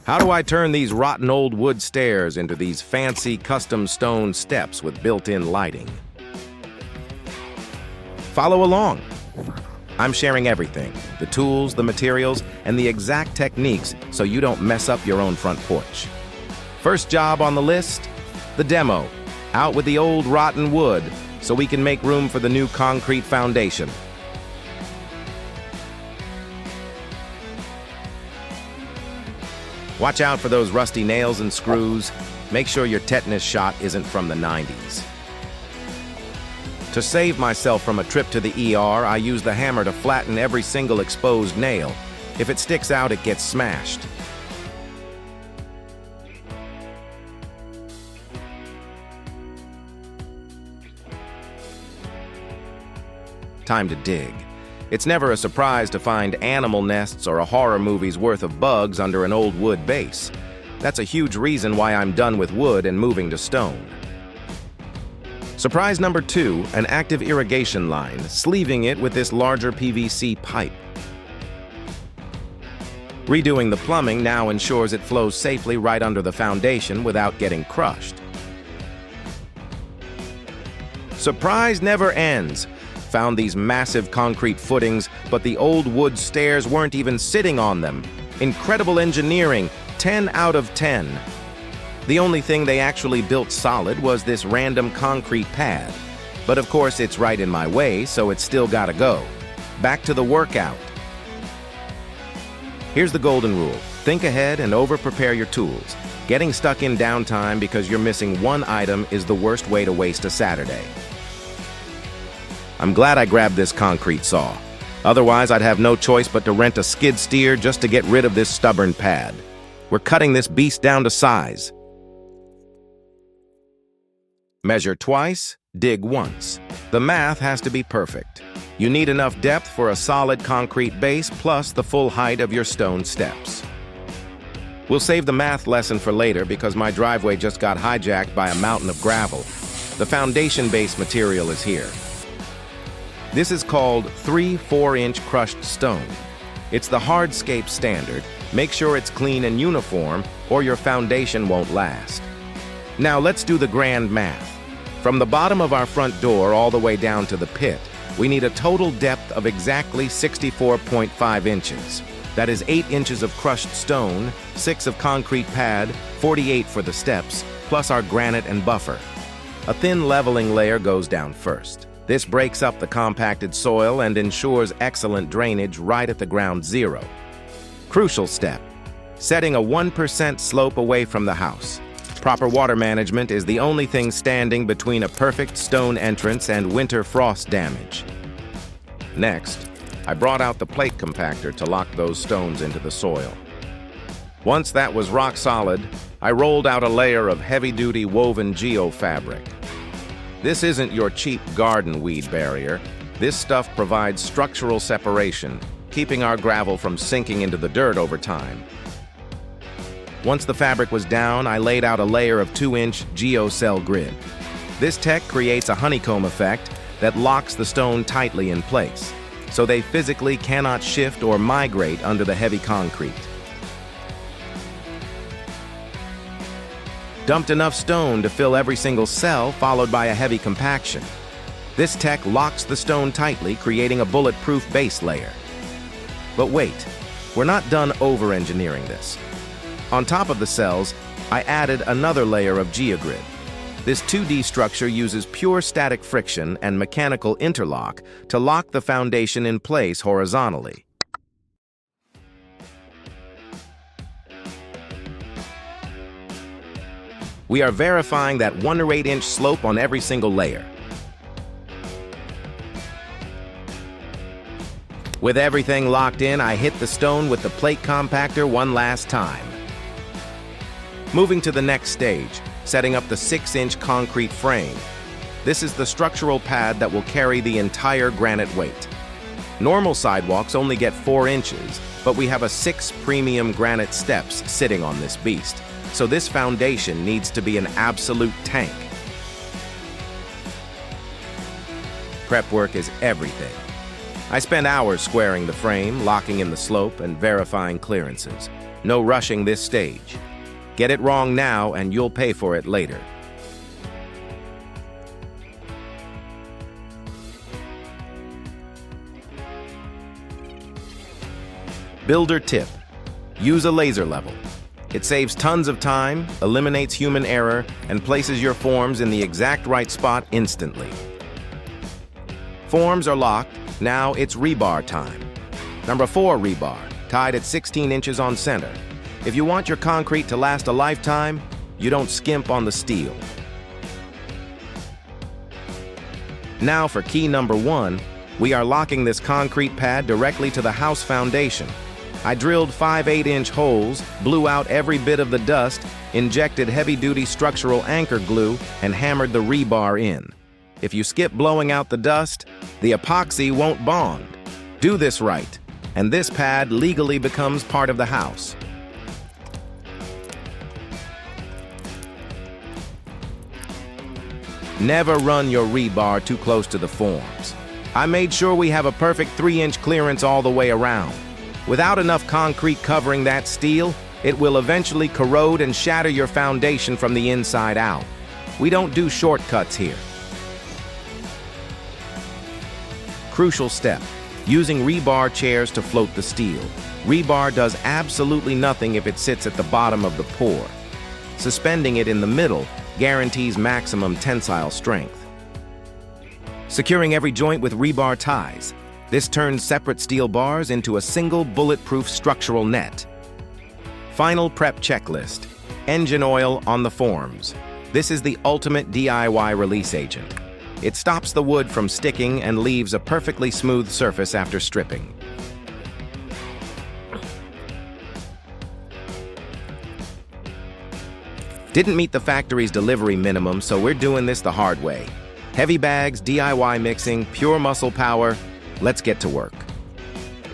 How do I turn these rotten old wood stairs into these fancy custom stone steps with built-in lighting? Follow along. I'm sharing everything, the tools, the materials, and the exact techniques so you don't mess up your own front porch. First job on the list, the demo. Out with the old rotten wood so we can make room for the new concrete foundation. Watch out for those rusty nails and screws. Make sure your tetanus shot isn't from the 90s. To save myself from a trip to the ER, I use the hammer to flatten every single exposed nail. If it sticks out, it gets smashed. Time to dig. It's never a surprise to find animal nests or a horror movie's worth of bugs under an old wood base. That's a huge reason why I'm done with wood and moving to stone. Surprise number 2, an active irrigation line, sleeving it with this larger PVC pipe. Redoing the plumbing now ensures it flows safely right under the foundation without getting crushed. Surprise never ends. Found these massive concrete footings, but the old wood stairs weren't even sitting on them. Incredible engineering, 10 out of 10. The only thing they actually built solid was this random concrete pad. But of course it's right in my way, so it's still gotta go. Back to the workout. Here's the golden rule. Think ahead and over-prepare your tools. Getting stuck in downtime because you're missing one item is the worst way to waste a Saturday. I'm glad I grabbed this concrete saw. Otherwise, I'd have no choice but to rent a skid steer just to get rid of this stubborn pad. We're cutting this beast down to size. Measure twice, dig once. The math has to be perfect. You need enough depth for a solid concrete base plus the full height of your stone steps. We'll save the math lesson for later because my driveway just got hijacked by a mountain of gravel. The foundation base material is here. This is called 3 4-inch crushed stone. It's the hardscape standard. Make sure it's clean and uniform or your foundation won't last. Now let's do the grand math. From the bottom of our front door all the way down to the pit, we need a total depth of exactly 64.5 inches. That is 8 inches of crushed stone, 6 of concrete pad, 48 for the steps, plus our granite and buffer. A thin leveling layer goes down first. This breaks up the compacted soil and ensures excellent drainage right at the ground zero. Crucial step, setting a 1% slope away from the house. Proper water management is the only thing standing between a perfect stone entrance and winter frost damage. Next, I brought out the plate compactor to lock those stones into the soil. Once that was rock solid, I rolled out a layer of heavy-duty woven geofabric. This isn't your cheap garden weed barrier. This stuff provides structural separation, keeping our gravel from sinking into the dirt over time. Once the fabric was down, I laid out a layer of 2-inch geocell grid. This tech creates a honeycomb effect that locks the stone tightly in place, so they physically cannot shift or migrate under the heavy concrete. Dumped enough stone to fill every single cell, followed by a heavy compaction. This tech locks the stone tightly, creating a bulletproof base layer. But wait, we're not done over-engineering this. On top of the cells, I added another layer of geogrid. This 2D structure uses pure static friction and mechanical interlock to lock the foundation in place horizontally. We are verifying that 1 to 8-inch slope on every single layer. With everything locked in, I hit the stone with the plate compactor one last time. Moving to the next stage, setting up the 6-inch concrete frame. This is the structural pad that will carry the entire granite weight. Normal sidewalks only get 4 inches, but we have 6 premium granite steps sitting on this beast. So this foundation needs to be an absolute tank. Prep work is everything. I spent hours squaring the frame, locking in the slope, and verifying clearances. No rushing this stage. Get it wrong now and you'll pay for it later. Builder tip: use a laser level. It saves tons of time, eliminates human error, and places your forms in the exact right spot instantly. Forms are locked. Now it's rebar time. Number 4 rebar, tied at 16 inches on center. If you want your concrete to last a lifetime, you don't skimp on the steel. Now for key number 1, we are locking this concrete pad directly to the house foundation. I drilled 5 8-inch holes, blew out every bit of the dust, injected heavy-duty structural anchor glue, and hammered the rebar in. If you skip blowing out the dust, the epoxy won't bond. Do this right, and this pad legally becomes part of the house. Never run your rebar too close to the forms. I made sure we have a perfect 3-inch clearance all the way around. Without enough concrete covering that steel, it will eventually corrode and shatter your foundation from the inside out. We don't do shortcuts here. Crucial step: using rebar chairs to float the steel. Rebar does absolutely nothing if it sits at the bottom of the pour. Suspending it in the middle guarantees maximum tensile strength. Securing every joint with rebar ties. This turns separate steel bars into a single bulletproof structural net. Final prep checklist: engine oil on the forms. This is the ultimate DIY release agent. It stops the wood from sticking and leaves a perfectly smooth surface after stripping. Didn't meet the factory's delivery minimum, so we're doing this the hard way. Heavy bags, DIY mixing, pure muscle power. Let's get to work.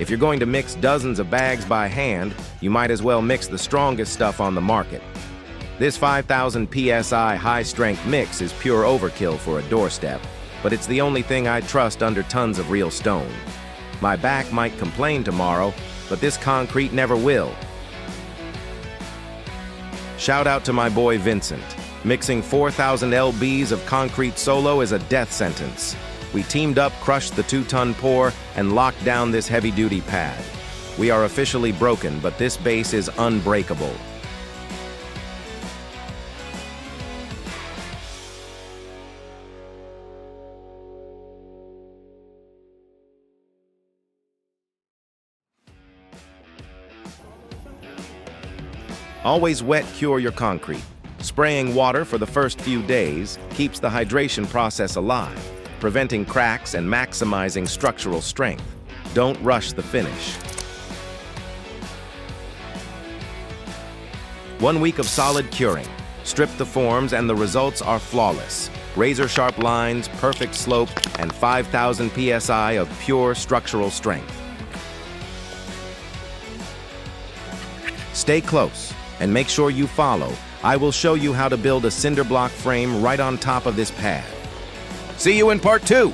If you're going to mix dozens of bags by hand, you might as well mix the strongest stuff on the market. This 5,000 PSI high-strength mix is pure overkill for a doorstep, but it's the only thing I trust under tons of real stone. My back might complain tomorrow, but this concrete never will. Shout out to my boy Vincent. Mixing 4,000 lbs of concrete solo is a death sentence. We teamed up, crushed the 2-ton pour, and locked down this heavy-duty pad. We are officially broken, but this base is unbreakable. Always wet cure your concrete. Spraying water for the first few days keeps the hydration process alive, preventing cracks and maximizing structural strength. Don't rush the finish. 1 week of solid curing. Strip the forms and the results are flawless. Razor-sharp lines, perfect slope, and 5,000 PSI of pure structural strength. Stay close and make sure you follow. I will show you how to build a cinder block frame right on top of this pad. See you in part 2.